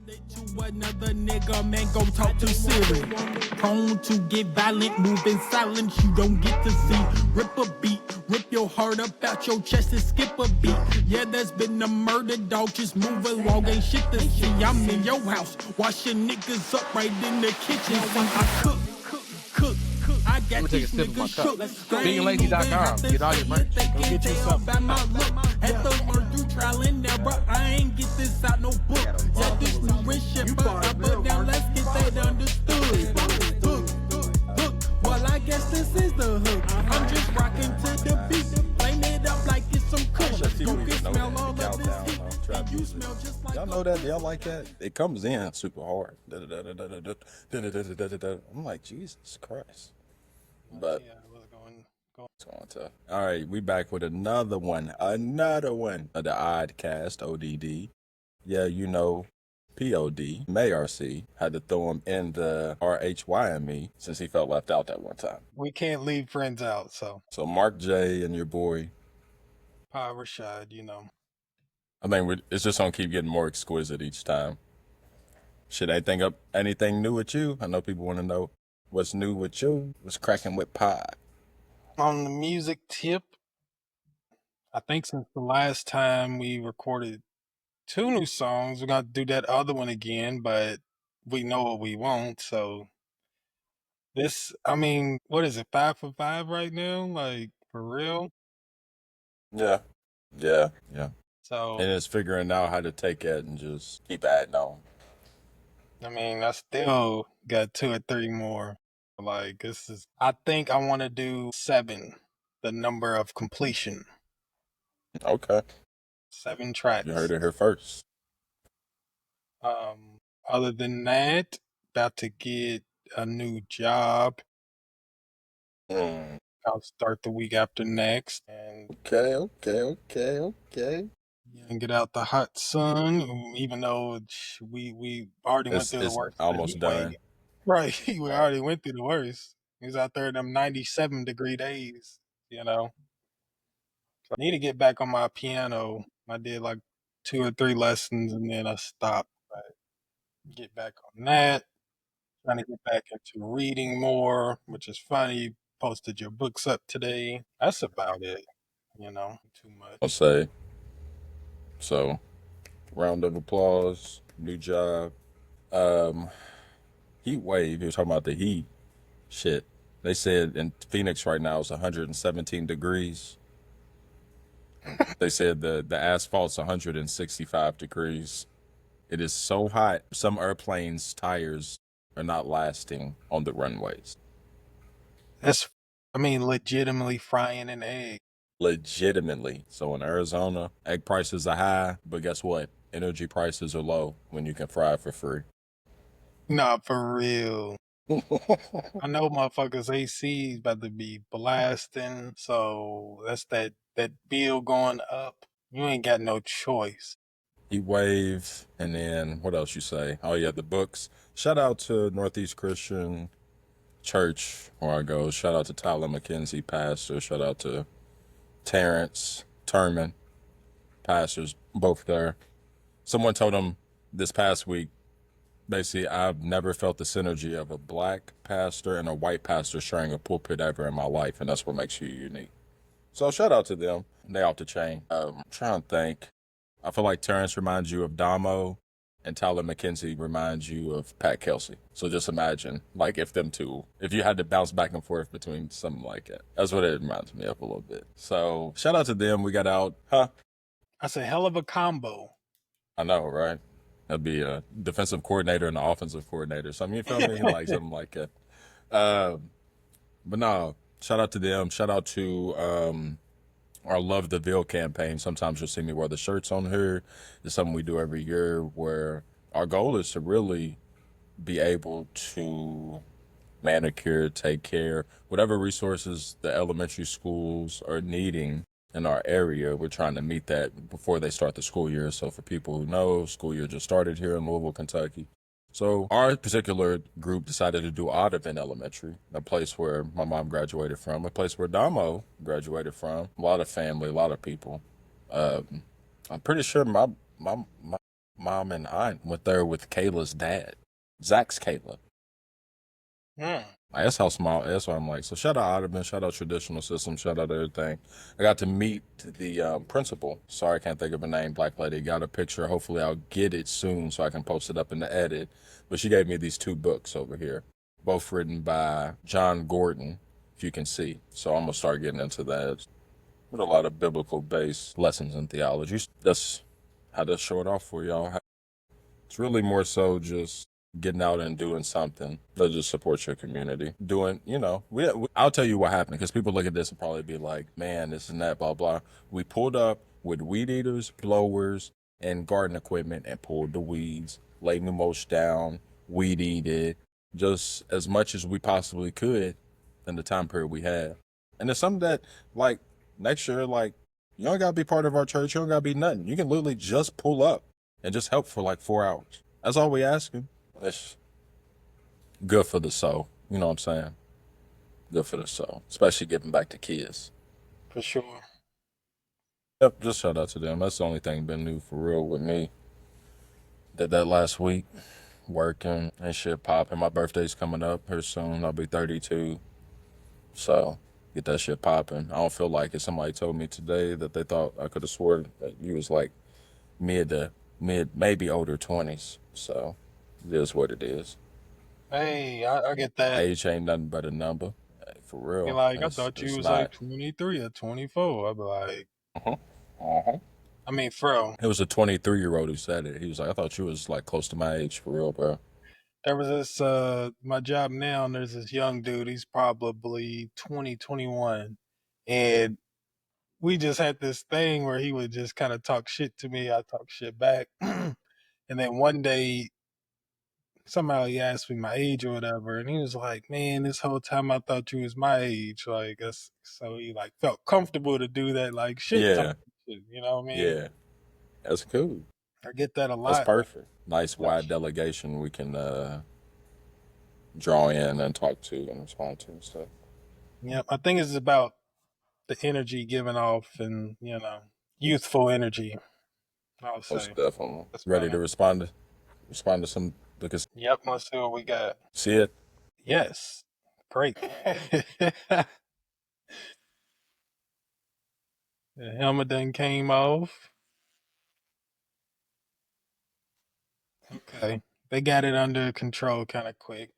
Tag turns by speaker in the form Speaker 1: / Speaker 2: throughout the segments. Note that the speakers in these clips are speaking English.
Speaker 1: To another nigga, man, go talk to Siri. Prone to get violent, move in silence, you don't get to see. Rip a beat, rip your heart up out your chest and skip a beat. Yeah, there's been a murder, dog, just move along, ain't shit to see. I'm in your house, washing niggas up right in the kitchen. When I cook. I got
Speaker 2: me take a
Speaker 1: these
Speaker 2: sip of my
Speaker 1: niggas
Speaker 2: cup.
Speaker 1: shook.
Speaker 2: Beinglazy.com. Get all your merch.
Speaker 1: Go get you something. Had to learn through trial and error. I ain't get this out no book. Yeah, this new and shit, but now let's get that understood. Hook. Well, I guess this is the hook. I'm just rocking to the beat. Flame it up like it's some kush. You can smell all of this heat. And you smell just like
Speaker 3: y'all know that? Y'all like that? It comes in super hard. I'm like, Jesus Christ. But it's going to. All right, we back with another one of the Oddcast, ODD. Yeah, you know, POD, MARC had to throw him in the RHYME since he felt left out that one time.
Speaker 4: We can't leave friends out, so.
Speaker 3: So Mark J and your boy,
Speaker 4: Rashad, you know.
Speaker 3: I think it's just gonna keep getting more exquisite each time. Should anything new with you? I know people want to know what's new with you. What's cracking with Pod?
Speaker 4: On the music tip, I think since the last time we recorded 2 new songs, we're gonna do that other one again, but we know what we want, so this, I mean, what is it, 5 for 5 right now? Like, for real?
Speaker 3: Yeah.
Speaker 4: So,
Speaker 3: And it's figuring out how to take it and just keep adding on.
Speaker 4: I mean, I still got 2 or 3 more. Like, I think I want to do 7, the number of completion.
Speaker 3: Okay.
Speaker 4: 7 tracks.
Speaker 3: You heard it here first.
Speaker 4: Other than that, about to get a new job. I'll start the week after next. And
Speaker 3: Okay.
Speaker 4: and get out the hot sun, even though we already went through the worst.
Speaker 3: Almost done.
Speaker 4: Right, we already went through the worst. He was out there in them 97-degree days, you know. So I need to get back on my piano. I did like 2 or 3 lessons and then I stopped. But get back on that. Trying to get back into reading more, which is funny. You posted your books up today. That's about it, you know. Too much.
Speaker 3: I'll say. So, round of applause. New job. Heat wave. You were talking about the heat. Shit. They said in Phoenix right now it's 117 degrees. They said the asphalt's 165 degrees. It is so hot. Some airplanes' tires are not lasting on the runways.
Speaker 4: That's, I mean, legitimately frying an egg.
Speaker 3: Legitimately. So in Arizona, egg prices are high, but guess what? Energy prices are low when you can fry it for free.
Speaker 4: Nah, for real. I know motherfuckers AC is about to be blasting, so that's that bill going up. You ain't got no choice.
Speaker 3: Heat wave, and then what else you say? Oh yeah, the books. Shout out to Northeast Christian Church where I go. Shout out to Tyler McKenzie, pastor. Shout out to Terrence Turman, pastors, both there. Someone told him this past week, basically, I've never felt the synergy of a black pastor and a white pastor sharing a pulpit ever in my life, and that's what makes you unique. So shout out to them. They off the chain. I'm trying to think. I feel like Terrence reminds you of Damo, and Tyler McKenzie reminds you of Pat Kelsey. So just imagine, like, if you had to bounce back and forth between something like that. That's what it reminds me of a little bit. So shout out to them. We got out.
Speaker 4: That's a hell of a combo.
Speaker 3: I know, right? That'd be a defensive coordinator and an offensive coordinator. So, I mean, you feel me? Like something like that. But no, shout out to them. Shout out to our Love the Ville campaign. Sometimes you'll see me wear the shirts on here. It's something we do every year where our goal is to really be able to manicure, take care, whatever resources the elementary schools are needing in our area. We're trying to meet that before they start the school year. So for people who know, school year just started here in Louisville, Kentucky. So our particular group decided to do Audubon Elementary, a place where my mom graduated from, a place where Damo graduated from. A lot of family, a lot of people. I'm pretty sure my mom and aunt went there with Kayla's dad, Zach's Kayla.
Speaker 4: Hmm.
Speaker 3: Like, that's how small. That's why I'm like. So shout out Ottoman, shout out Traditional System, shout out everything. I got to meet the principal. Sorry, I can't think of her name. Black lady. Got a picture. Hopefully, I'll get it soon so I can post it up in the edit. But she gave me these 2 books over here, both written by John Gordon, if you can see. So I'm gonna start getting into that with a lot of biblical based lessons in theology. That's how to show it off for y'all. It's really more so just getting out and doing something that just supports your community. Doing, I'll tell you what happened because people look at this and probably be like, man, this and that, blah, blah. We pulled up with weed eaters, blowers, and garden equipment and pulled the weeds, laid the mulch down, weed eated, just as much as we possibly could in the time period we had. And it's something that, like, next year, like, you don't got to be part of our church. You don't got to be nothing. You can literally just pull up and just help for like 4 hours. That's all we asking. It's good for the soul. You know what I'm saying? Good for the soul, especially giving back to kids.
Speaker 4: For sure.
Speaker 3: Yep, just shout out to them. That's the only thing been new for real with me. Did that last week, working and shit popping. My birthday's coming up here soon. I'll be 32. So get that shit popping. I don't feel like it. Somebody told me today that they thought I could have sworn that you was like mid, maybe older 20s. So it is what it is.
Speaker 4: Hey, I get that.
Speaker 3: Age ain't nothing but a number. Hey, for
Speaker 4: Be
Speaker 3: real.
Speaker 4: like, I
Speaker 3: It's,
Speaker 4: thought you
Speaker 3: it's
Speaker 4: was like
Speaker 3: not.
Speaker 4: 23 or 24. I'd be like,
Speaker 3: Uh-huh. Uh-huh.
Speaker 4: I mean, bro,
Speaker 3: It was a 23-year-old who said it. He was like, I thought you was like close to my age for real, bro.
Speaker 4: there was this, my job now, and there's this young dude. He's probably 20, 21. And we just had this thing where he would just kind of talk shit to me. I talk shit back. And then one day, somehow he asked me my age or whatever, and he was like, "Man, this whole time I thought you was my age." Like, that's, so he like felt comfortable to do that, like shit talk
Speaker 3: Yeah.
Speaker 4: shit. You know what I mean?
Speaker 3: Yeah. That's cool.
Speaker 4: I get that a
Speaker 3: That's
Speaker 4: lot.
Speaker 3: perfect. Nice wide delegation we can draw in and talk to and respond to and stuff.
Speaker 4: Yeah, I think it's about the energy given off, and youthful energy. I'll
Speaker 3: Most
Speaker 4: say
Speaker 3: definitely.
Speaker 4: that's
Speaker 3: Ready
Speaker 4: about
Speaker 3: to
Speaker 4: it.
Speaker 3: respond to some because
Speaker 4: Yep, let's see what we got.
Speaker 3: see it.
Speaker 4: Yes, great. The helmet done came off. Okay, they got it under control kind of quick.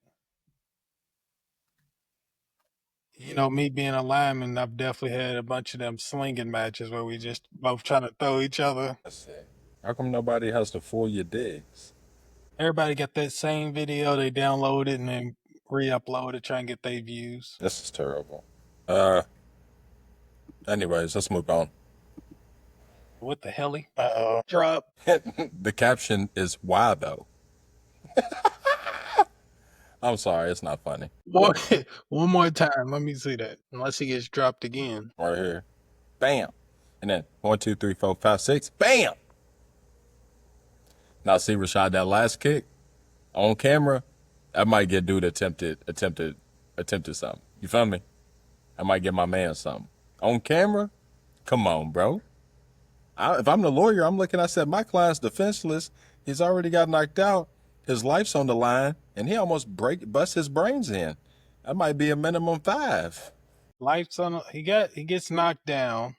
Speaker 4: Me being a lineman, I've definitely had a bunch of them slinging matches where we just both trying to throw each other.
Speaker 3: That's it. How come nobody has to fool your digs?
Speaker 4: Everybody got that same video, they download it and then re-upload it, try and get their views.
Speaker 3: This is terrible. Uh anyways, let's move on.
Speaker 4: What the hell? Uh-oh. Drop.
Speaker 3: The caption is why though? I'm sorry, it's not funny.
Speaker 4: One, one more time, let me see that. Unless he gets dropped again.
Speaker 3: Right here. Bam. And then 1, 2, 3, 4, 5, 6. Bam. Now see Rashad, that last kick on camera, I might get dude attempted something. You feel me? I might get my man something. On camera? Come on, bro. If I'm the lawyer, I'm looking, I said, my client's defenseless. He's already got knocked out. His life's on the line, and he almost bust his brains in. That might be a minimum 5.
Speaker 4: Life's on. He gets knocked down.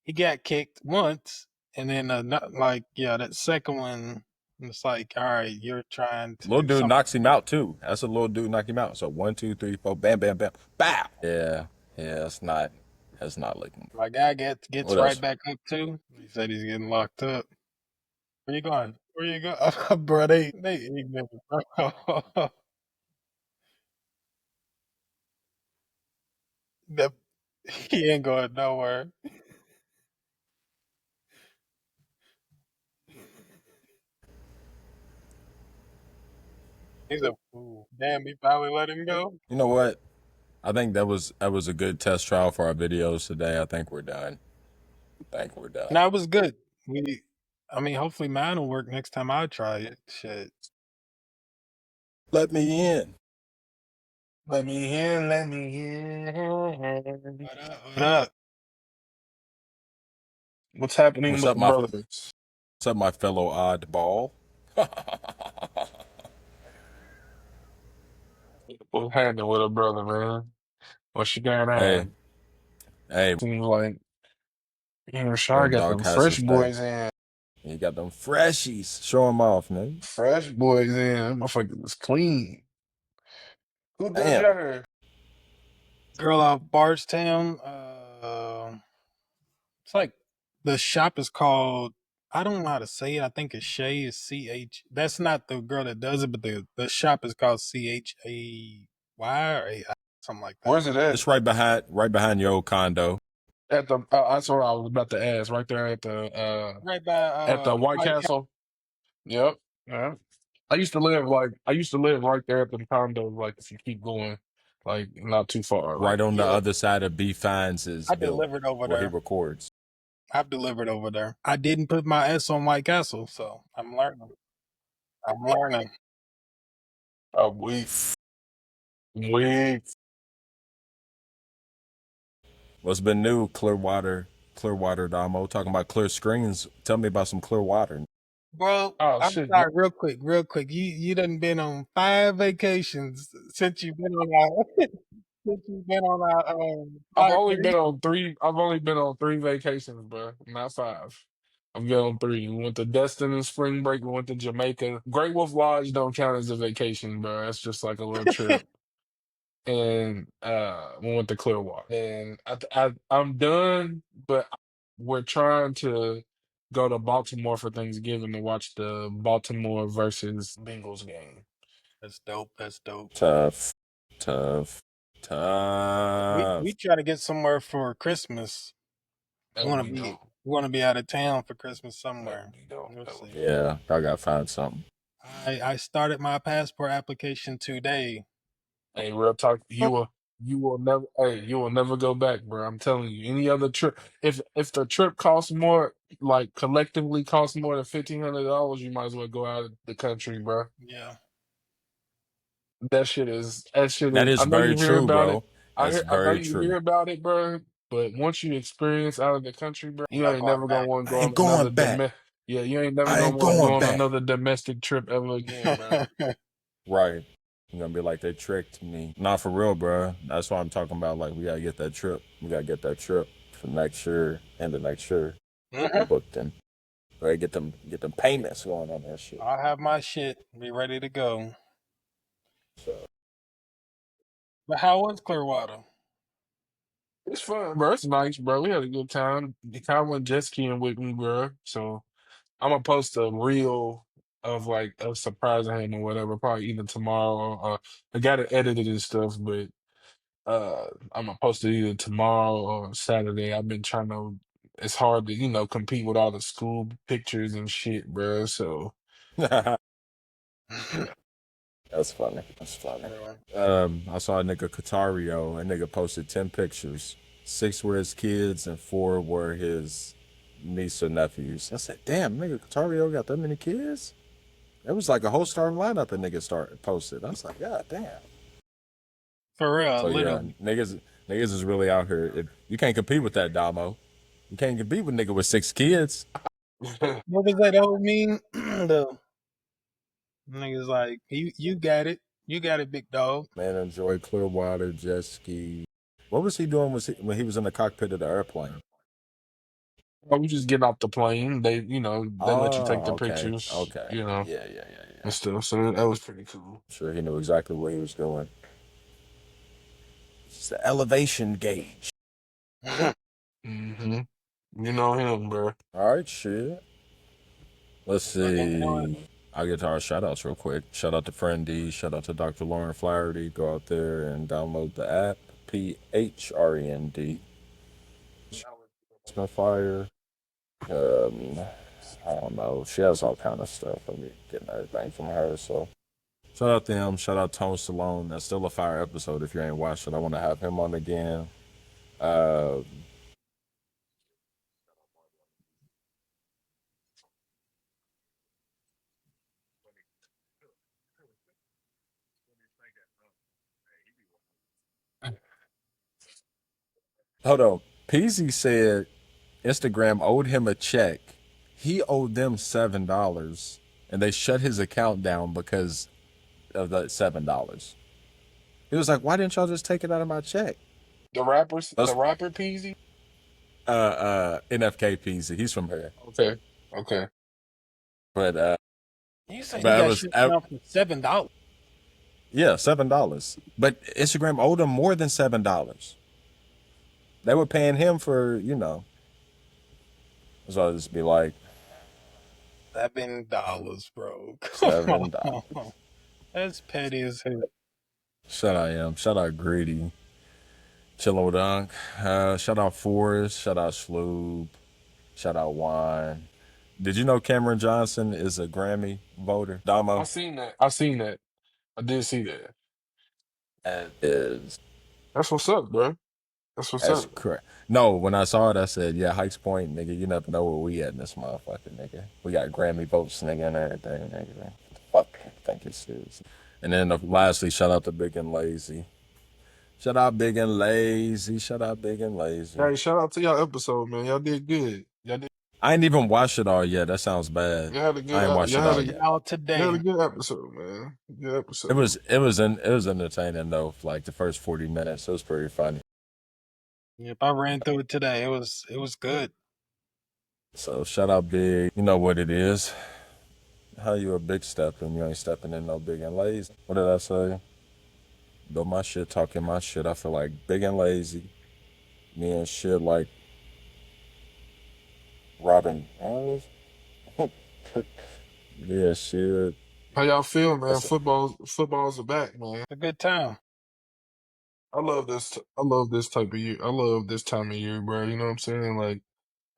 Speaker 4: He got kicked once, and then that second one. It's like, all right, you're trying to
Speaker 3: Little
Speaker 4: do
Speaker 3: dude
Speaker 4: something.
Speaker 3: knocks him out too. That's a little dude knock him out. So 1, 2, 3, 4, bam, bam, bam, bow. Yeah, that's not looking.
Speaker 4: My guy gets
Speaker 3: What
Speaker 4: right
Speaker 3: else?
Speaker 4: back up too. He said he's getting locked up. Where you going? Where you going, bro? They ignorant, bro. That he ain't going nowhere. He's a fool. Damn, he finally let him go.
Speaker 3: You know what? I think that was a good test trial for our videos today. I think we're done.
Speaker 4: No, it was good. Hopefully mine will work next time I try it. Shit.
Speaker 3: Let me in.
Speaker 4: Let me in. Let me in. What up? What up? What's happening
Speaker 3: What's
Speaker 4: with
Speaker 3: up,
Speaker 4: the
Speaker 3: my
Speaker 4: brothers?
Speaker 3: What's up, my fellow oddball?
Speaker 2: What's happening with a brother, man? What you got
Speaker 3: Hey,
Speaker 2: on?
Speaker 3: hey,
Speaker 2: Seems like Shar
Speaker 3: them
Speaker 2: got
Speaker 3: dog
Speaker 2: them
Speaker 3: cast
Speaker 2: fresh
Speaker 3: is back.
Speaker 2: boys in.
Speaker 3: You got them freshies. Show them off, nigga.
Speaker 2: Fresh boys in. That motherfucker was clean. Who does
Speaker 3: Damn.
Speaker 2: your hair?
Speaker 4: Girl out Bardstown. It's like the shop is called. I don't know how to say it. I think it's Shay is CH. That's not the girl that does it, but the shop is called CHAY or AI, something like that.
Speaker 2: Where's it at?
Speaker 3: It's right behind your old condo.
Speaker 2: At the that's what I was about to ask. Right there
Speaker 4: Right by
Speaker 2: at the White
Speaker 4: White Castle.
Speaker 2: Castle. Yep. Yeah. I used to live right there at the condo, like if you keep going, like not too far. Like
Speaker 3: Right on the
Speaker 4: Yeah,
Speaker 3: other side of B Fines'
Speaker 4: I
Speaker 3: building
Speaker 4: delivered over
Speaker 3: where he
Speaker 4: there.
Speaker 3: records.
Speaker 4: I've delivered over there. I didn't put my S on White Castle, so I'm learning. I'm learning.
Speaker 2: a week. Week.
Speaker 3: What's been new, Clearwater Damo? Talking about clear screens. Tell me about some Clearwater.
Speaker 4: Well,
Speaker 2: Oh
Speaker 4: I'm
Speaker 2: shit.
Speaker 4: sorry, real quick. You done been on 5 vacations since you've been on our since you've been on our podcast.
Speaker 2: I've only been on three vacations, bro. Not five. I've been on three. We went to Destin in spring break. We went to Jamaica. Great Wolf Lodge don't count as a vacation, bro. It's just like a little trip. And we went to Clearwater. And I'm done, but we're trying to go to Baltimore for Thanksgiving to watch the Baltimore versus Bengals game.
Speaker 4: That's dope. That's dope.
Speaker 3: Tough, tough,
Speaker 4: We
Speaker 3: tough.
Speaker 4: try to get somewhere for Christmas.
Speaker 2: That
Speaker 4: We
Speaker 2: would
Speaker 4: want
Speaker 2: be
Speaker 4: to be
Speaker 2: dope.
Speaker 4: we want to be out of town for Christmas
Speaker 2: That
Speaker 4: somewhere.
Speaker 2: would be dope.
Speaker 4: We'll
Speaker 2: That would
Speaker 4: see.
Speaker 2: be dope.
Speaker 3: Yeah, I gotta find something.
Speaker 4: I started my passport application today.
Speaker 2: Hey, real talk, you will never go back, bro. I'm telling you. Any other trip, if the trip costs more, like collectively costs more than $1,500, you might as well go out of the country, bro.
Speaker 4: Yeah.
Speaker 2: That shit
Speaker 3: That
Speaker 2: is.
Speaker 3: is
Speaker 2: I know
Speaker 3: very
Speaker 2: you hear
Speaker 3: true,
Speaker 2: about it.
Speaker 3: bro. That's
Speaker 2: I know
Speaker 3: very
Speaker 2: you hear
Speaker 3: true.
Speaker 2: about it, bro. But once you experience out of the country, bro,
Speaker 4: I'm
Speaker 2: you
Speaker 4: not
Speaker 2: ain't
Speaker 4: going
Speaker 2: never gonna
Speaker 4: back.
Speaker 2: want to
Speaker 3: I
Speaker 2: go
Speaker 3: ain't
Speaker 2: on
Speaker 3: going
Speaker 2: another
Speaker 3: back.
Speaker 2: Yeah, you ain't never
Speaker 3: I
Speaker 2: gonna
Speaker 3: ain't
Speaker 2: want to go
Speaker 3: going
Speaker 2: on
Speaker 3: back.
Speaker 2: another domestic trip ever again, bro.
Speaker 3: Right. You're gonna be like, they tricked me. Not for real, bro. That's why I'm talking about. Like, we gotta get that trip. We gotta get that trip for next year and the next year. Get that
Speaker 4: Mhm.
Speaker 3: booked in. Right, get them payments going on that shit.
Speaker 4: I'll have my shit. Be ready to go.
Speaker 3: So
Speaker 4: But how was Clearwater?
Speaker 2: It's fun, bro. It's nice, bro. We had a good time. The guy went jet skiing with me, bro. So I'm gonna post a reel of like a surprising him or whatever, probably either tomorrow or I got it edited and stuff, but I'm gonna post it either tomorrow or Saturday. I've been trying to. It's hard to compete with all the school pictures and shit, bro. So yeah.
Speaker 3: that's funny. That's funny.
Speaker 4: Really?
Speaker 3: I saw a nigga Katario. A nigga posted 10 pictures. 6 were his kids and 4 were his niece or nephews. I said, damn, nigga Katario got that many kids? It was like a whole starting lineup that nigga started posted. I was like, God damn.
Speaker 4: For real,
Speaker 3: So yeah,
Speaker 4: literally.
Speaker 3: niggas is really out here. You can't compete with that, Damo. You can't compete with nigga with 6 kids.
Speaker 4: What was that old meme? The niggas like, you got it. You got it, big dog.
Speaker 3: Man, enjoy Clearwater jet ski. What was he doing when he was in the cockpit of the airplane?
Speaker 2: We just get off the plane. They let you take
Speaker 3: Oh,
Speaker 2: the
Speaker 3: okay,
Speaker 2: pictures,
Speaker 3: okay, yeah, yeah, yeah,
Speaker 2: and
Speaker 3: yeah.
Speaker 2: stuff. So that was pretty cool.
Speaker 3: I'm sure he knew exactly what he was doing. It's the elevation gauge.
Speaker 2: Hmm. You know him, bro.
Speaker 3: All right, shit. Let's
Speaker 4: Looking good.
Speaker 3: see. I'll get to our shout outs real quick. Shout out to Friend D. Shout out to Dr. Lauren Flaherty. Go out there and download the app. PHREND. It's been fire. I don't know. She has all kind of stuff. I mean, getting everything from her. So shout out to him. Shout out Tone Stallone. That's still a fire episode. If you ain't watched it, I want to have him on again. Uh, Hold on. Peasy said Instagram owed him a check. he owed them $7, and they shut his account down because of that $7. He was like, "Why didn't y'all just take it out of my check?"
Speaker 2: The
Speaker 3: That's
Speaker 2: rapper Peasy.
Speaker 3: NFKPZ. He's from here,
Speaker 2: Okay, okay.
Speaker 3: but
Speaker 4: You said he
Speaker 3: but it
Speaker 4: got
Speaker 3: was
Speaker 4: shut down for $7.
Speaker 3: yeah, $7. But Instagram owed him more than $7. They were paying him for, so I'll just be like,
Speaker 4: $7, bro. Come
Speaker 3: $7.
Speaker 4: on. That's petty as hell.
Speaker 3: Shout out Greedy. Chillin' with Unc. Shout out Forrest. Shout out Sloob. Shout out Wine. Did you know Cameron Johnson is a Grammy voter?
Speaker 2: I
Speaker 3: Damo?
Speaker 2: seen that. I seen that. I did see that.
Speaker 3: That is.
Speaker 2: That's what's up, bro. That's what's
Speaker 3: That's
Speaker 2: up.
Speaker 3: correct. No, when I saw it, I said, yeah, Heights Point, nigga, you never know where we at in this motherfucker, nigga. We got Grammy votes, nigga, and everything, nigga. What the fuck I think it is. And then lastly, shout out to Big and Lazy. Shout out Big and Lazy. Shout out Big and Lazy.
Speaker 2: Hey, shout out to y'all episode, man. Y'all did good.
Speaker 3: I ain't even watched it all yet. That sounds bad.
Speaker 2: Y'all had a
Speaker 3: I ain't
Speaker 2: good.
Speaker 3: watched it all yet.
Speaker 4: Out
Speaker 2: You had
Speaker 4: today.
Speaker 2: a good episode, man. Good episode.
Speaker 3: It was entertaining though. For like the first 40 minutes, it was pretty funny.
Speaker 4: Yep, I ran through it today. It was good.
Speaker 3: So shout out Big. You know what it is. How you a big step and you ain't stepping in no Big and Lazy? What did I say? Though my shit talking my shit, I feel like Big and Lazy. Me and shit like Robin. Yeah, shit.
Speaker 2: How y'all feel, man?
Speaker 3: That's
Speaker 2: Football's back, man.
Speaker 4: It's a good time.
Speaker 2: I love this. I love this type of year. I love this time of year, bro. You know what I'm saying? Like,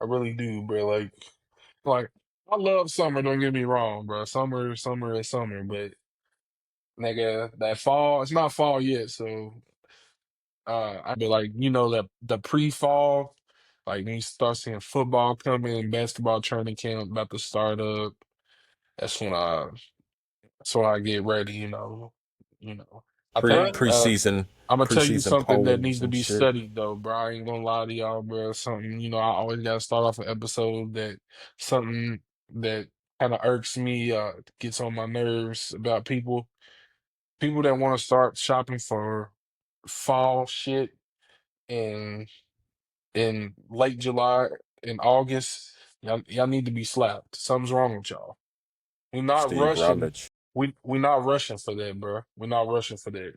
Speaker 2: I really do, bro. Like I love summer. Don't get me wrong, bro. Summer is summer, but nigga, that fall. It's not fall yet, so I be like, that the pre-fall, like when you start seeing football coming, basketball training camp about to start up. That's when I. That's when I get ready. I think.
Speaker 3: preseason
Speaker 2: I'm gonna tell you
Speaker 3: preseason
Speaker 2: something that needs
Speaker 3: polls
Speaker 2: to
Speaker 3: and
Speaker 2: be
Speaker 3: shit.
Speaker 2: studied though, bro. I ain't gonna lie to y'all, bro. Something, I always gotta start off an episode that something that kind of irks me, gets on my nerves about people that want to start shopping for fall shit in late July and August. Y'all need to be slapped. Something's wrong with y'all. We're not
Speaker 3: Steve
Speaker 2: rushing.
Speaker 3: Rutledge.
Speaker 2: We're not rushing for that, bro. We're not rushing for that.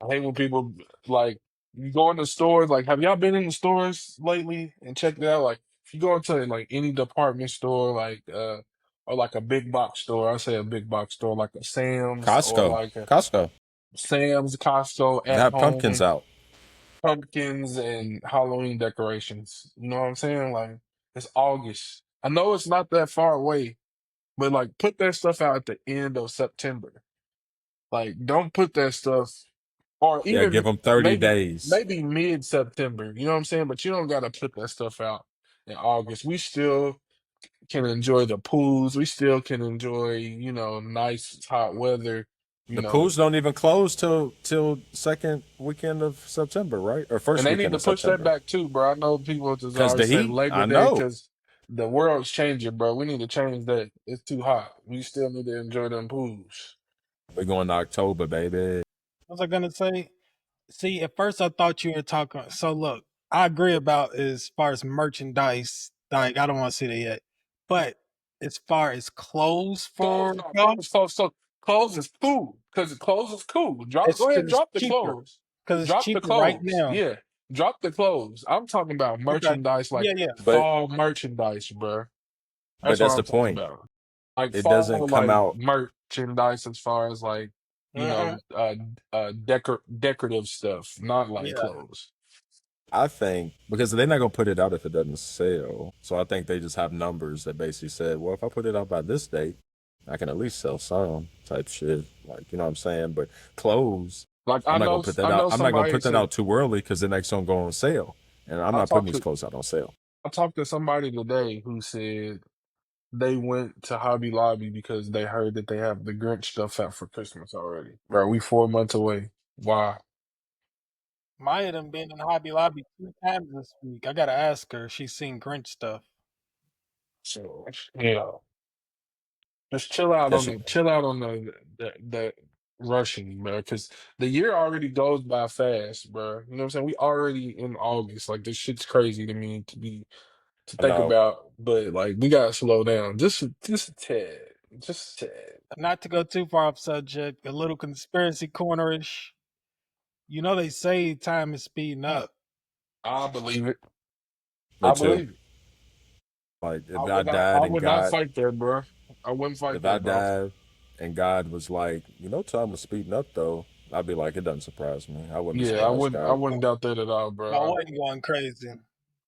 Speaker 2: I hate when people like you go into stores. Like, have y'all been in the stores lately and checked it out? Like, if you go into like any department store, like or like a big box store, I say a big box store, like a Sam's or like a
Speaker 3: Costco.
Speaker 2: Sam's, Costco,
Speaker 3: They
Speaker 2: at
Speaker 3: have pumpkins
Speaker 2: home,
Speaker 3: out.
Speaker 2: pumpkins and Halloween decorations. You know what I'm saying? Like, it's August. I know it's not that far away, but like, put that stuff out at the end of September. Like, don't put that stuff or
Speaker 3: Yeah, give
Speaker 2: even
Speaker 3: them 30
Speaker 2: maybe
Speaker 3: days.
Speaker 2: maybe mid September. You know what I'm saying? But you don't gotta put that stuff out in August. We still can enjoy the pools. We still can enjoy, nice hot weather. You
Speaker 3: The
Speaker 2: know,
Speaker 3: pools don't even close till second weekend of September, right? Or
Speaker 2: and
Speaker 3: first
Speaker 2: they need
Speaker 3: weekend
Speaker 2: to
Speaker 3: of
Speaker 2: push that
Speaker 3: September.
Speaker 2: back too, bro. I know people just
Speaker 3: Cause the
Speaker 2: always say
Speaker 3: heat,
Speaker 2: Labor
Speaker 3: I
Speaker 2: Day
Speaker 3: know.
Speaker 2: because the world's changing, bro. We need to change that. It's too hot. We still need to enjoy them pools.
Speaker 3: We're going to October, baby.
Speaker 4: What was I gonna say? See, at first I thought you were talking. So look, I agree about as far as merchandise. Like I don't want to see that yet, but as far as clothes
Speaker 2: Clothes,
Speaker 4: for
Speaker 2: no,
Speaker 4: fall,
Speaker 2: clothes is cool because clothes is cool.
Speaker 4: it's
Speaker 2: Go ahead,
Speaker 4: because it's
Speaker 2: drop the
Speaker 4: cheaper.
Speaker 2: clothes.
Speaker 4: Because it's
Speaker 2: Drop the
Speaker 4: cheaper right
Speaker 2: clothes.
Speaker 4: now.
Speaker 2: Yeah, drop the clothes. I'm talking about
Speaker 4: Okay.
Speaker 2: merchandise like
Speaker 4: Yeah, yeah.
Speaker 3: But
Speaker 2: fall merchandise, bro.
Speaker 3: but
Speaker 2: That's what
Speaker 3: that's
Speaker 2: I'm
Speaker 3: the
Speaker 2: talking
Speaker 3: point.
Speaker 2: about. Like
Speaker 3: It doesn't
Speaker 2: fall
Speaker 3: come
Speaker 2: like
Speaker 3: out.
Speaker 2: merchandise as far as like
Speaker 4: Uh-huh.
Speaker 2: decorative stuff, not like
Speaker 4: Yeah.
Speaker 2: clothes.
Speaker 3: I think because they're not gonna put it out if it doesn't sell. So I think they just have numbers that basically said, well, if I put it out by this date, I can at least sell some type shit. Like you know what I'm saying? But clothes,
Speaker 2: Like
Speaker 3: I'm not gonna put that
Speaker 2: I
Speaker 3: out.
Speaker 2: know
Speaker 3: I'm not gonna
Speaker 2: somebody
Speaker 3: put that
Speaker 2: said
Speaker 3: out too early because the next one go on sale, and I'm
Speaker 2: I
Speaker 3: not putting
Speaker 2: talked
Speaker 3: these
Speaker 2: to
Speaker 3: clothes out on sale.
Speaker 2: I talked to somebody today who said they went to Hobby Lobby because they heard that they have the Grinch stuff out for Christmas already. Bro, we 4 months away. Why?
Speaker 4: Maya done been in Hobby Lobby 2 times this week. I gotta ask her. She's seen Grinch stuff.
Speaker 2: So just chill out on
Speaker 3: That's
Speaker 2: the rushing, bro. Because the year already goes by fast, bro. You know what I'm saying? We already in August. Like this shit's crazy to me to
Speaker 3: I
Speaker 2: think
Speaker 3: know.
Speaker 2: about. But like we gotta slow down, just a tad, just a tad.
Speaker 4: Not to go too far off subject, a little conspiracy cornerish. You know they say time is speeding up.
Speaker 2: I believe it.
Speaker 3: Me
Speaker 2: I
Speaker 3: too.
Speaker 2: believe it.
Speaker 3: Like
Speaker 2: I
Speaker 3: if I
Speaker 2: would not. I
Speaker 3: died and
Speaker 2: would not
Speaker 3: God,
Speaker 2: fight that, bro. I wouldn't fight
Speaker 3: if I
Speaker 2: that, bro.
Speaker 3: died and God was like, time was speeding up though, I'd be like, it doesn't surprise me. I wouldn't
Speaker 2: Yeah,
Speaker 3: say that's
Speaker 2: I
Speaker 3: God
Speaker 2: wouldn't doubt that at all,
Speaker 4: I
Speaker 2: bro.
Speaker 4: wasn't going crazy.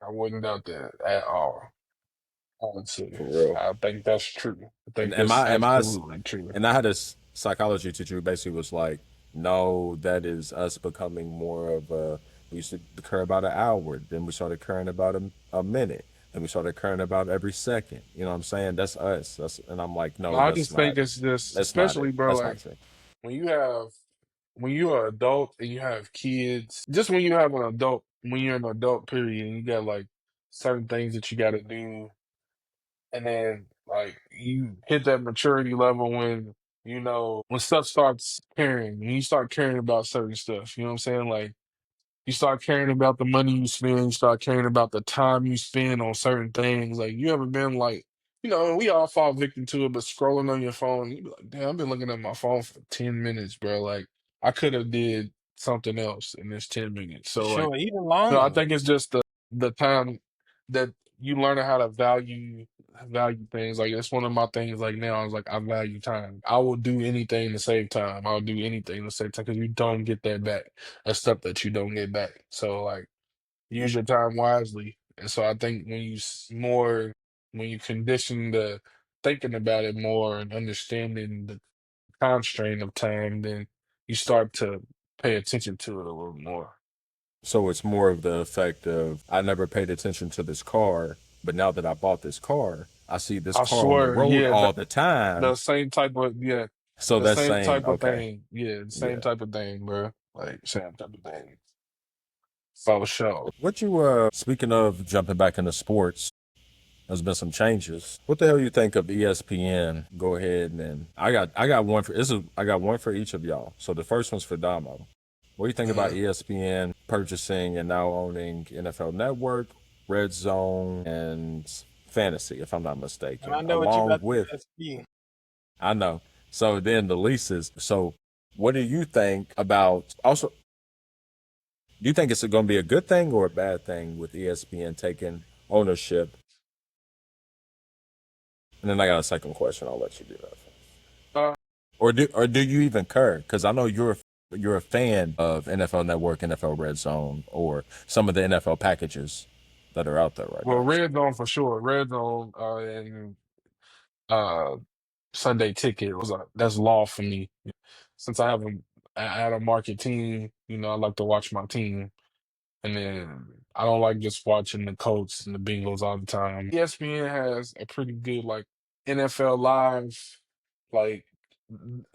Speaker 2: I wouldn't doubt that at all. Honestly,
Speaker 3: for real.
Speaker 2: I think that's true. I
Speaker 3: And
Speaker 2: think that's absolutely true.
Speaker 3: and I had a psychology teacher who basically was like, no, that is us becoming more of a. We used to care about an hour, then we started caring about a minute, then we started caring about every second. You know what I'm saying? That's us. And I'm like, no,
Speaker 2: I just think it's just,
Speaker 3: that's not it.
Speaker 2: especially, bro,
Speaker 3: That's
Speaker 2: like
Speaker 3: not true.
Speaker 2: when you have, when you're an adult and you have kids, just when you have an adult, when you're an adult, period, and you got like certain things that you got to do, and then like you hit that maturity level when when stuff starts caring, when you start caring about certain stuff. You know what I'm saying? Like you start caring about the money you spend, you start caring about the time you spend on certain things. Like you ever been like, we all fall victim to it, but scrolling on your phone, you be like, damn, I've been looking at my phone for 10 minutes, bro. Like I could have did something else in this 10 minutes.
Speaker 4: For
Speaker 2: So like,
Speaker 4: sure, even
Speaker 2: I
Speaker 4: longer.
Speaker 2: think it's just the time that you learn how to value things. Like it's one of my things like now is like I value time. I will do anything to save time. I'll do anything to save time because you don't get that back. That's stuff that you don't get back. So like use your time wisely. And so I think when you condition the thinking about it more and understanding the constraint of time, then you start to pay attention to it a little more.
Speaker 3: So it's more of the effect of I never paid attention to this car, but now that I bought this car, I see this
Speaker 2: I
Speaker 3: car on the
Speaker 2: swear,
Speaker 3: road
Speaker 2: yeah,
Speaker 3: all the time.
Speaker 2: the same type of
Speaker 3: So
Speaker 2: the
Speaker 3: that's
Speaker 2: same
Speaker 3: saying,
Speaker 2: type of
Speaker 3: okay,
Speaker 2: thing. Yeah, the same
Speaker 3: yeah.
Speaker 2: type of thing, bro. Like same type of thing. For sure.
Speaker 3: What you speaking of jumping back into sports, there's been some changes. What the hell you think of ESPN? Go ahead and I got one for I got one for each of y'all. So the first one's for Damo. What do you think about
Speaker 2: Mhm.
Speaker 3: ESPN purchasing and now owning NFL Network, Red Zone, and Fantasy, if I'm not
Speaker 4: And I
Speaker 3: mistaken,
Speaker 4: know what you
Speaker 3: along
Speaker 4: about to
Speaker 3: with
Speaker 4: ask me.
Speaker 3: I know. So then the leases. So what do you think about also do you think it's going to be a good thing or a bad thing with ESPN taking ownership? And then I got a second question. I'll let you do that.
Speaker 2: Uh,
Speaker 3: Or do you even care? Because I know you're a fan of NFL Network, NFL Red Zone, or some of the NFL packages that are out there right
Speaker 2: well,
Speaker 3: now.
Speaker 2: Red Zone for sure. Red Zone and uh Sunday Ticket was that's law for me. Since I had a market team, I like to watch my team. And then I don't like just watching the Colts and the Bengals all the time. ESPN has a pretty good like NFL Live, like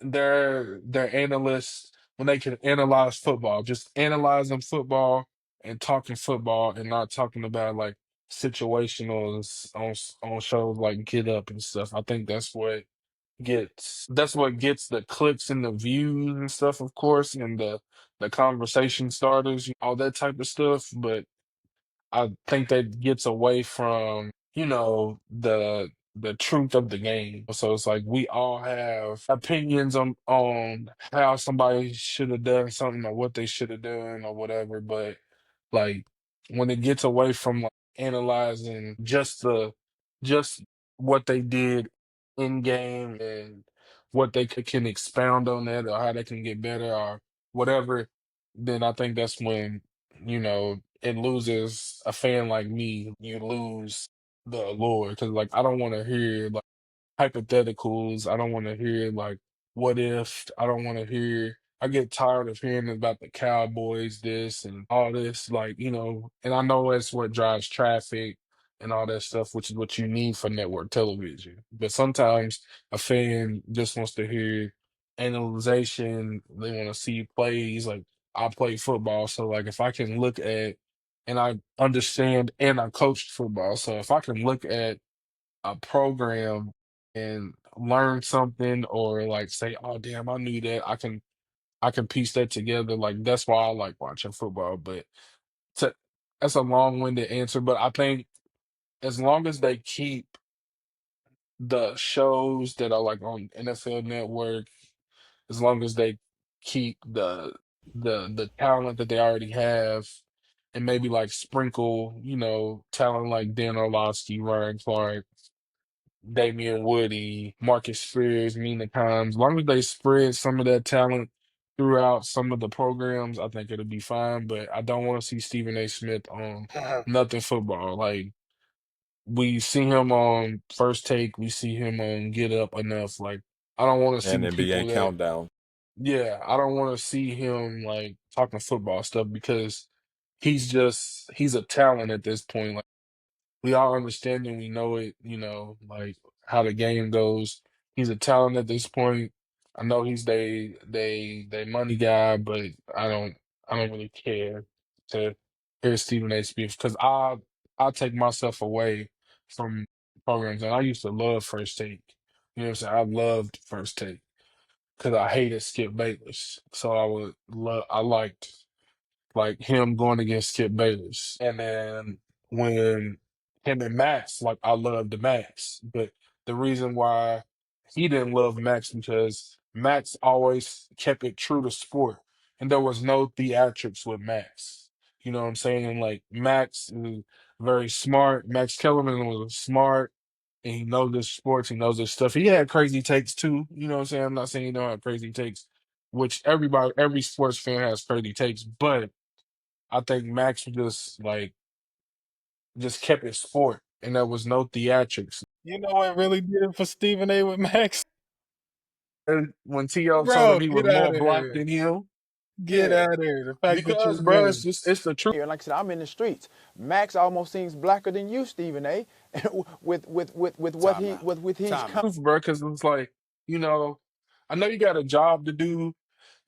Speaker 2: their analysts when they can analyze football, just analyzing football and talking football and not talking about like situationals on shows like Get Up and stuff. I think that's what gets the clicks and the views and stuff, of course, and the conversation starters, all that type of stuff. But I think that gets away from, the truth of the game. So it's like we all have opinions on how somebody should have done something or what they should have done or whatever. But like when it gets away from like analyzing just what they did in game and what they can expound on that or how they can get better or whatever, then I think that's when it loses a fan like me. You lose the allure because, like, I don't want to hear like hypotheticals. I don't want to hear like what if. I don't want to hear. I get tired of hearing about the Cowboys, this and all this, like and I know that's what drives traffic and all that stuff, which is what you need for network television. But sometimes a fan just wants to hear analyzation. They want to see plays. Like I play football, so like if I can look at and I understand and I coached football, so if I can look at a program and learn something or like say, "Oh damn, I knew that. I can piece that together." Like that's why I like watching football. But to, that's a long-winded answer. But I think as long as they keep the shows that are like on NFL Network, as long as they keep the talent that they already have, and maybe like sprinkle, talent like Dan Orlovsky, Ryan Clark, Damian Woody, Marcus Spears, Mina Kimes. As long as they spread some of that talent throughout some of the programs, I think it'll be fine. But I don't want to see Stephen A. Smith on nothing football. Like we see him on First Take, we see him on Get Up enough. Like I don't want to
Speaker 3: And
Speaker 2: see
Speaker 3: NBA
Speaker 2: people that,
Speaker 3: Countdown.
Speaker 2: yeah, I don't want to see him like talking football stuff because he's a talent at this point. Like we all understand and we know it, like how the game goes. He's a talent at this point. I know he's they money guy, but I don't I don't really care to hear Stephen A. Smith because I take myself away from programs and I used to love First Take. You know what I'm saying? I loved First Take because I hated Skip Bayless. So I liked like him going against Skip Bayless. And then when him and Max, like I loved the Max, but the reason why he didn't love Max because Max always kept it true to sport, and there was no theatrics with Max. You know what I'm saying? Like Max is very smart. Max Kellerman was smart, and he knows his sports. He knows his stuff. He had crazy takes too. You know what I'm saying? I'm not saying he don't have crazy takes, which every sports fan has crazy takes, but I think Max just just kept it sport, and there was no theatrics.
Speaker 4: You know what really did it for Stephen A. with Max?
Speaker 2: And when T.O. told him
Speaker 4: Bro,
Speaker 2: he was
Speaker 4: get out
Speaker 2: more
Speaker 4: of
Speaker 2: black
Speaker 4: here.
Speaker 2: than him,
Speaker 4: Get
Speaker 2: yeah,
Speaker 4: out of here. The fact that you
Speaker 2: because bro,
Speaker 4: knew.
Speaker 2: it's the truth,
Speaker 5: Here, like I said, I'm in the streets. Max almost seems blacker than you, Stephen A. with what he with his
Speaker 2: bro. Because it's like I know you got a job to do,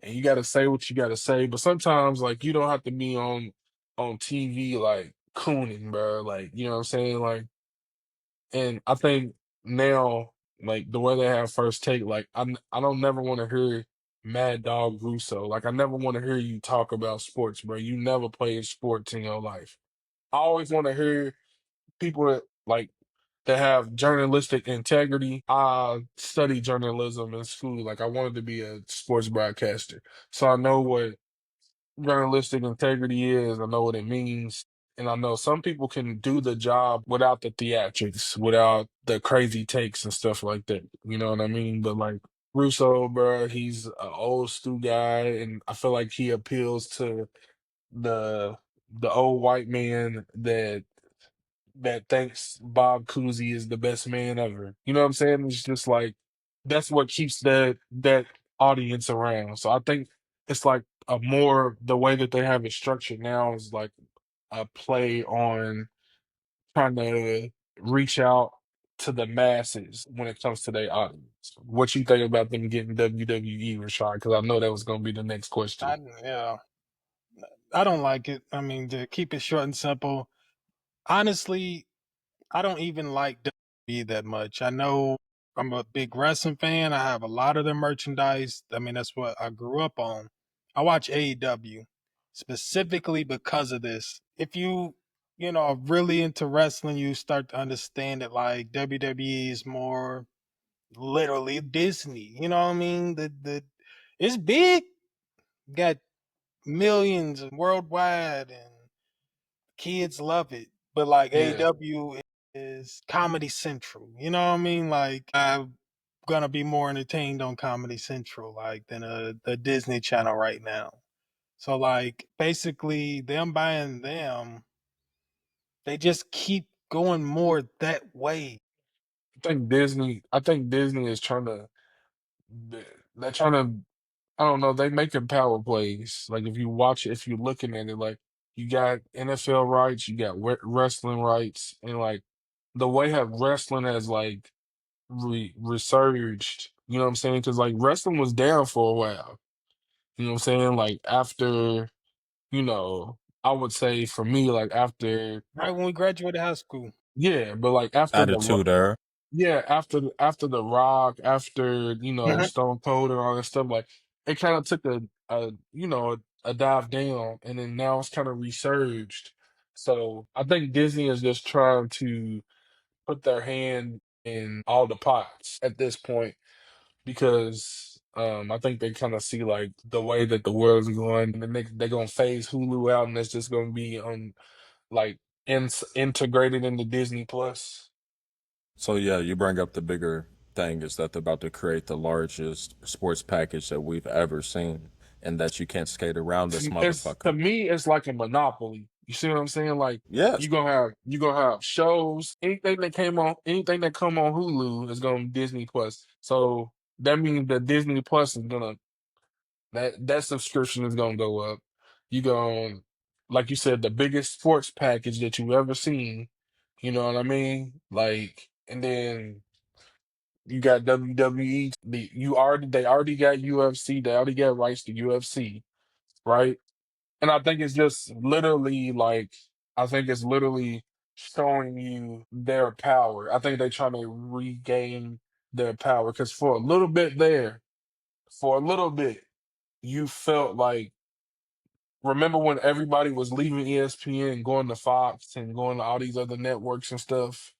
Speaker 2: and you got to say what you got to say, but sometimes like you don't have to be on TV like cooning, bro. Like you know what I'm saying, like. And I think now, like the way they have First Take, like I don't never want to hear Mad Dog Russo. Like I never want to hear you talk about sports, bro. You never played sports in your life. I always want to hear people that have journalistic integrity. I studied journalism in school. Like I wanted to be a sports broadcaster, so I know what journalistic integrity is. I know what it means. And I know some people can do the job without the theatrics, without the crazy takes and stuff like that. You know what I mean? But like Russo, bro, he's an old school guy, and I feel like he appeals to the the old white man that thinks Bob Cousy is the best man ever. You know what I'm saying? It's just like that's what keeps that audience around. So I think it's like a more the way that they have it structured now is like a play on trying to reach out to the masses when it comes to their audience. What you think about them getting WWE, Rashad? Because I know that was going to be the next question.
Speaker 4: Yeah, I don't like it. I mean, to keep it short and simple, honestly, I don't even like WWE that much. I know I'm a big wrestling fan. I have a lot of their merchandise. I mean, that's what I grew up on. I watch AEW specifically because of this. If are really into wrestling, you start to understand that like WWE is more literally Disney. You know what I mean? The it's big, got millions worldwide, and kids love it. But like
Speaker 2: Yeah.
Speaker 4: AEW is Comedy Central. You know what I mean? Like I'm gonna be more entertained on Comedy Central like than a Disney Channel right now. So like basically them buying them, they just keep going more that way.
Speaker 2: I think Disney is trying to they're trying to I don't know, they making power plays. Like if you watch it, if you're looking at it, like you got NFL rights, you got wrestling rights, and like the way how wrestling has like resurged. You know what I'm saying? Because like wrestling was down for a while. You know what I'm saying? Like after, I would say for me, like after
Speaker 4: Right when we graduated high school.
Speaker 2: Yeah, but like after
Speaker 3: Attitude Era.
Speaker 2: yeah, after the Rock, after
Speaker 4: Mhm.
Speaker 2: Stone Cold and all that stuff, like it kind of took a dive down, and then now it's kind of resurged. So I think Disney is just trying to put their hand in all the pots at this point because I think they kind of see like the way that the world is going, and then they're gonna phase Hulu out, and it's just gonna be like integrated into Disney Plus.
Speaker 3: So yeah, you bring up the bigger thing is that they're about to create the largest sports package that we've ever seen, and that you can't skate around this
Speaker 2: It's to
Speaker 3: motherfucker.
Speaker 2: me, it's like a monopoly. You see what I'm saying? Like
Speaker 3: Yes,
Speaker 2: you gonna have shows, anything that come on Hulu is gonna be Disney Plus. So that means that Disney Plus is gonna that subscription is gonna go up. You going like you said, the biggest sports package that you've ever seen. You know what I mean? Like, and then you got WWE. They already got UFC. They already got rights to UFC, right? And I think it's literally showing you their power. I think they're trying to regain their power because for a little bit, you felt like, remember when everybody was leaving ESPN, going to Fox and going to all these other networks and stuff?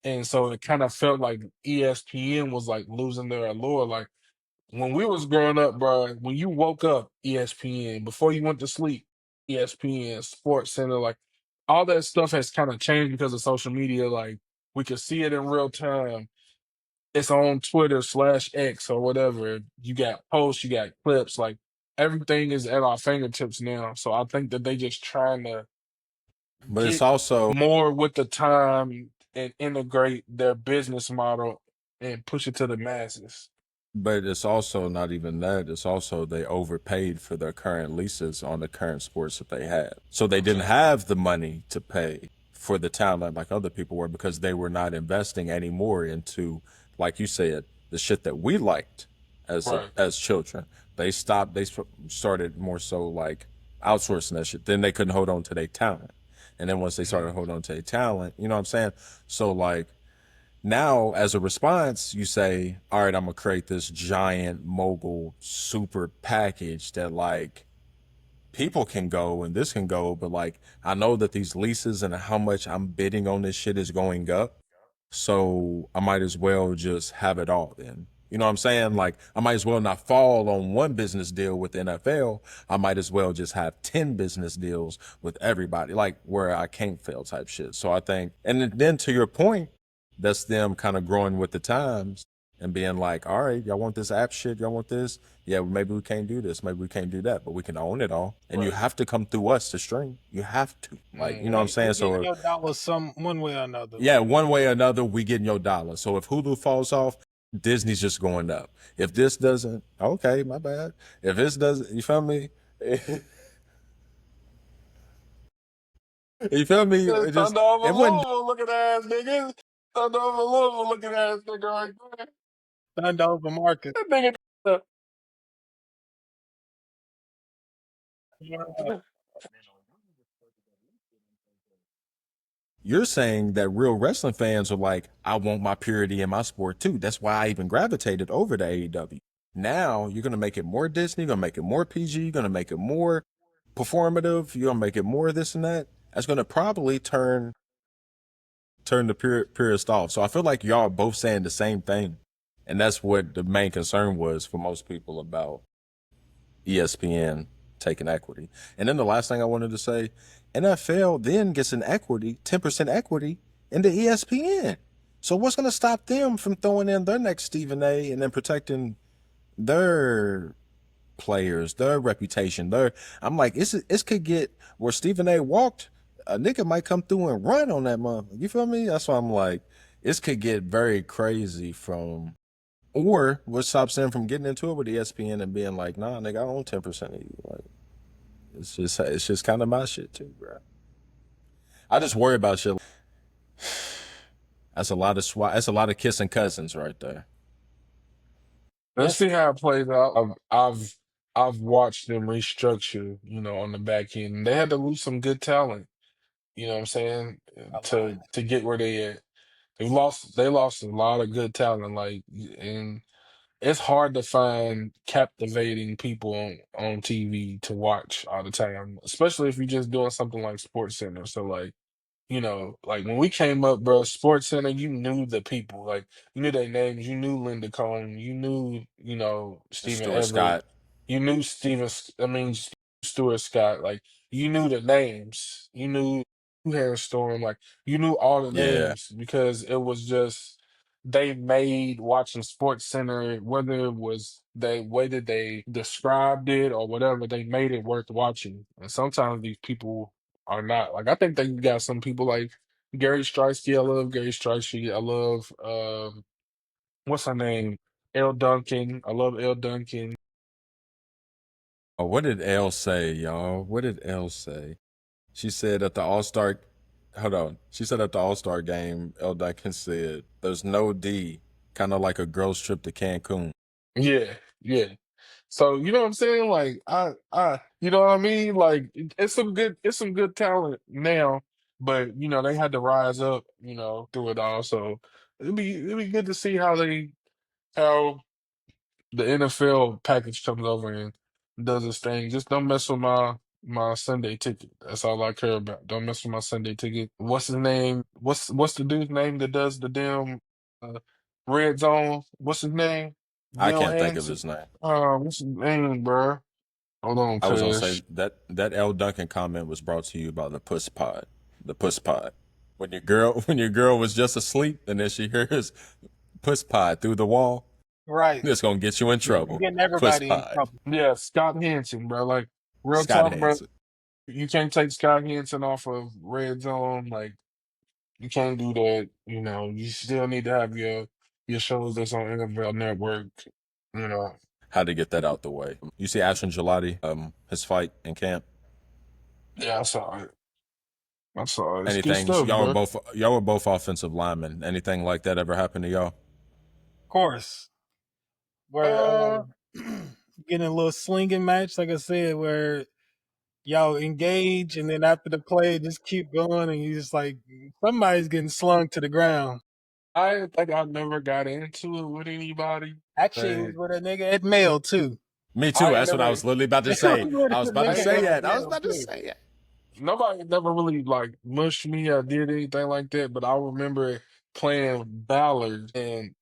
Speaker 2: And so it kind of felt like ESPN was like losing their allure. Like when we was growing up, bro, when you woke up, ESPN, before you went to sleep, ESPN, Sports Center, like all that stuff has kind of changed because of social media. Like we could see it in real time. It's on Twitter/X or whatever. You got posts, you got clips, like everything is at our fingertips now. So I think that they just trying to
Speaker 3: but it's
Speaker 2: get
Speaker 3: also
Speaker 2: more with the time and integrate their business model and push it to the masses.
Speaker 3: But it's also not even that. It's also they overpaid for their current leases on the current sports that they had. So they didn't
Speaker 2: Exactly.
Speaker 3: have the money to pay for the talent like other people were because they were not investing anymore into, like you said, the shit that we liked
Speaker 2: Right.
Speaker 3: as children. They stopped. Started more so like outsourcing that shit. Then they couldn't hold on to their talent, and then once they started
Speaker 2: Mhm.
Speaker 3: holding on to their talent, you know what I'm saying? So like now, as a response, you say, all right, I'm going to create this giant mogul super package that like people can go and this can go, but like I know that these leases and how much I'm bidding on this shit is going up. So I might as well just have it all then. You know what I'm saying? Like I might as well not fall on one business deal with the NFL. I might as well just have 10 business deals with everybody, like where I can't fail type shit. So I think, and then to your point, that's them kind of growing with the times and being like, all right, y'all want this app shit? Y'all want this? Yeah, maybe we can't do this. Maybe we can't do that, but we can own it all. And you
Speaker 2: Right.
Speaker 3: have to come through us to stream. You have to. Like, you know what I'm
Speaker 2: Hmm.
Speaker 3: saying?
Speaker 4: We getting
Speaker 3: So
Speaker 4: your dollars some one way or another.
Speaker 3: yeah, one way or another, we getting your dollar. So if Hulu falls off, Disney's just going up. If this doesn't, okay, my bad. If this doesn't, you feel me? You feel me? It just
Speaker 2: Thunder over
Speaker 3: it wouldn't.
Speaker 2: Louisville looking ass niggas. Thunder over Louisville looking ass nigga right there.
Speaker 4: Thunder over market.
Speaker 2: That nigga.
Speaker 3: You're saying that real wrestling fans are like, I want my purity in my sport too. That's why I even gravitated over to AEW. Now you're gonna make it more Disney, you're gonna make it more PG, you're gonna make it more performative, you're gonna make it more this and that. That's gonna probably turn the purist off. So I feel like y'all are both saying the same thing. And that's what the main concern was for most people about ESPN taking equity. And then the last thing I wanted to say, NFL then gets an equity, 10% equity into ESPN. So what's going to stop them from throwing in their next Stephen A and then protecting their players, their reputation, their I'm like, it could get where Stephen A walked, a nigga might come through and run on that month. You feel me? That's why I'm like, this could get very crazy from or what stops them from getting into it with ESPN and being like, nah, nigga, I own 10% of you. Like, it's just kind of my shit too, bro. I just worry about shit. That's a lot of That's a lot of kissing cousins right there.
Speaker 2: Let's
Speaker 4: That's
Speaker 2: see how it plays out. I've watched them restructure, on the back end. They had to lose some good talent. You know what I'm saying?
Speaker 4: A lot.
Speaker 2: To get where they at. They lost a lot of good talent, like, and it's hard to find captivating people on TV to watch all the time, especially if you're just doing something like Sports Center. So like, like when we came up, bro, Sports Center, you knew the people, like you knew their names, you knew Linda Cohn, you knew, Stephen
Speaker 3: Stuart
Speaker 2: Everett,
Speaker 3: Scott.
Speaker 2: you knew Stuart Scott, like you knew the names, you knew Harry Storm, like you knew all the
Speaker 3: Yeah.
Speaker 2: names because it was just they made watching Sports Center, whether it was the way that they described it or whatever, they made it worth watching. And sometimes these people are not. Like I think that you got some people like Gary Streisky. I love Gary Streisky. I love what's her name? Elle Duncan. I love Elle Duncan.
Speaker 3: Oh, what did Elle say, y'all? What did Elle say? She said at the All Star. Hold on. She said at the All Star game, Elle Duncan said, "There's no D, kind of like a girl's trip to Cancun."
Speaker 2: Yeah, yeah. So you know what I'm saying? Like you know what I mean? Like it's some good talent now, but they had to rise up, through it all. So it'd be good to see how the NFL package comes over and does its thing. Just don't mess with my Sunday ticket. That's all I care about. Don't mess with my Sunday ticket. What's his name? What's the dude's name that does the damn uh, red zone? What's his name?
Speaker 3: I
Speaker 2: Gil
Speaker 3: can't think of
Speaker 2: Hansen.
Speaker 3: his name.
Speaker 2: What's his name, bro? Hold on,
Speaker 3: I was gonna say
Speaker 2: cuz.
Speaker 3: that Elle Duncan comment was brought to you by the Puss Pod. The Puss Pod. When your girl was just asleep and then she hears Puss Pod through the wall,
Speaker 4: Right.
Speaker 3: it's gonna get you in
Speaker 4: You're
Speaker 3: trouble.
Speaker 4: getting
Speaker 3: Puss
Speaker 4: everybody in
Speaker 3: Pod.
Speaker 4: trouble.
Speaker 2: Yeah, Scott Hansen, bro. Like real
Speaker 3: Scott
Speaker 2: talk, bro.
Speaker 3: Hansen.
Speaker 2: You can't take Scott Hansen off of red zone. Like you can't do that. You still need to have your shows that's on NFL Network. You know,
Speaker 3: Had to get that out the way. You see Ashton Gelati, his fight in camp.
Speaker 2: yeah, I saw it. I saw it. It's good
Speaker 3: Anything?
Speaker 2: stuff, bro.
Speaker 3: Y'all were both offensive linemen. Anything like that ever happened to y'all?
Speaker 4: Of course. Where
Speaker 2: Uh,
Speaker 4: getting a little slinging match, like I said, where y'all engage and then after the play just keep going and you just like somebody's getting slung to the ground.
Speaker 2: I think I never got into it with anybody,
Speaker 4: Actually, it was
Speaker 2: but
Speaker 4: with a nigga at Mail too.
Speaker 3: Me too.
Speaker 2: I ain't
Speaker 3: That's what I
Speaker 2: never.
Speaker 3: was literally about to
Speaker 4: It was
Speaker 3: say.
Speaker 4: with
Speaker 3: I was
Speaker 4: a
Speaker 3: about to
Speaker 2: I
Speaker 4: nigga
Speaker 2: ain't
Speaker 3: say
Speaker 4: at
Speaker 2: never.
Speaker 3: that. I was
Speaker 4: Mail
Speaker 3: about to
Speaker 4: too.
Speaker 3: say that.
Speaker 2: Nobody never really like mushed me or did anything like that, but I remember playing Ballard and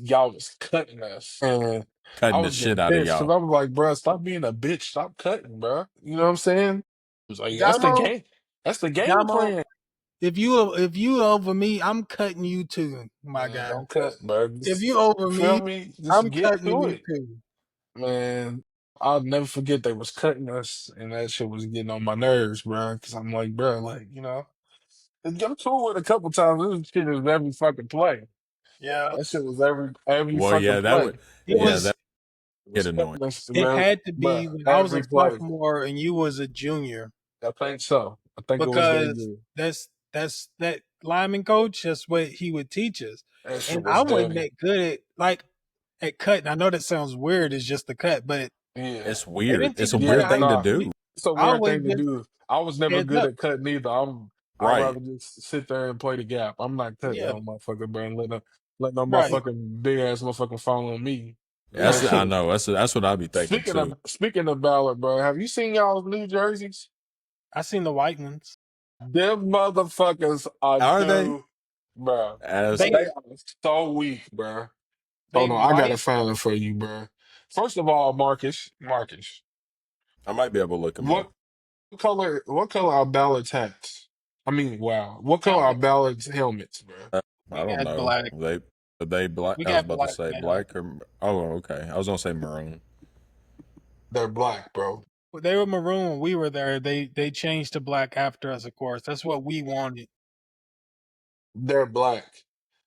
Speaker 2: y'all was cutting us. And I
Speaker 3: Cutting the
Speaker 2: was
Speaker 3: shit
Speaker 2: getting
Speaker 3: out of
Speaker 2: pissed because
Speaker 3: y'all.
Speaker 2: I was like, bro, stop being a bitch. Stop cutting, bro. You know what I'm saying? It was like, that's the
Speaker 4: Jamo,
Speaker 2: game. That's the game
Speaker 4: Jamo,
Speaker 2: plan.
Speaker 4: if you over me, I'm cutting you too, my
Speaker 2: Man,
Speaker 4: guy.
Speaker 2: don't cut, bro.
Speaker 4: If
Speaker 2: Just,
Speaker 4: you over
Speaker 2: feel
Speaker 4: me,
Speaker 2: me? Just
Speaker 4: I'm
Speaker 2: get
Speaker 4: cutting
Speaker 2: to
Speaker 4: you
Speaker 2: it.
Speaker 4: too.
Speaker 2: Man, I'll never forget they was cutting us and that shit was getting on my nerves, bro. Because I'm like, bro, like, I'm cool with a couple times. This shit is every fucking play.
Speaker 4: Yeah.
Speaker 2: That shit was every
Speaker 3: Well,
Speaker 2: fucking
Speaker 3: yeah, that
Speaker 2: play.
Speaker 3: would,
Speaker 4: It
Speaker 3: yeah,
Speaker 4: was
Speaker 3: that
Speaker 2: It
Speaker 3: get
Speaker 2: was
Speaker 3: annoying.
Speaker 2: cutting us,
Speaker 4: it
Speaker 2: bro.
Speaker 4: had to
Speaker 2: But
Speaker 4: be when I was a
Speaker 2: every play.
Speaker 4: sophomore and you was a junior.
Speaker 2: I think so. I think it was that
Speaker 4: Because
Speaker 2: year.
Speaker 4: that's that lineman coach. That's what he would teach us,
Speaker 2: That
Speaker 4: and
Speaker 2: shit
Speaker 4: I
Speaker 2: was
Speaker 4: wasn't
Speaker 2: dirty.
Speaker 4: that good at cutting. I know that sounds weird. It's just the cut, but
Speaker 2: Yeah.
Speaker 3: It's
Speaker 4: they
Speaker 3: weird.
Speaker 4: didn't
Speaker 3: It's
Speaker 4: teach
Speaker 3: a
Speaker 4: us how to
Speaker 3: weird
Speaker 2: Yeah,
Speaker 3: thing to
Speaker 2: nah.
Speaker 3: do.
Speaker 2: It's a
Speaker 4: I
Speaker 2: weird
Speaker 4: always
Speaker 2: thing to
Speaker 4: just
Speaker 2: do. I was never
Speaker 4: heads
Speaker 2: good
Speaker 4: up.
Speaker 2: at cutting either. I'd
Speaker 3: Right.
Speaker 2: rather just sit there and play the gap. I'm not cutting
Speaker 4: Yeah,
Speaker 2: no motherfucker, bro. And let no
Speaker 4: right.
Speaker 2: motherfucking big ass motherfucker fall on me.
Speaker 3: That's
Speaker 2: That
Speaker 4: No,
Speaker 3: I
Speaker 2: shit.
Speaker 3: know. That's what I'd be thinking
Speaker 2: Speaking of
Speaker 3: too.
Speaker 2: speaking of ballot, bro, have you seen y'all's new jerseys?
Speaker 4: I seen the white ones.
Speaker 2: Them motherfuckers are
Speaker 3: Are they?
Speaker 2: new, bro.
Speaker 3: As
Speaker 4: They
Speaker 2: They are so weak, bro.
Speaker 4: they
Speaker 2: Hold on, I gotta
Speaker 4: white.
Speaker 2: find it for you, bro. First of all, Marcus,
Speaker 3: I might be able to look them up.
Speaker 2: what what color are Ballard's hats? I mean, wow. What color are
Speaker 4: Mine,
Speaker 2: Ballard's helmets, bro?
Speaker 3: I
Speaker 4: mine
Speaker 3: don't
Speaker 4: has
Speaker 3: know.
Speaker 4: black.
Speaker 3: They black.
Speaker 4: We
Speaker 3: I was
Speaker 4: got
Speaker 3: about to
Speaker 4: black
Speaker 3: say
Speaker 4: now.
Speaker 3: black or oh okay. I was gonna say maroon.
Speaker 2: They're black, bro.
Speaker 4: Well, they were maroon when we were there. They changed to black after us, of course. That's what we wanted.
Speaker 2: They're black.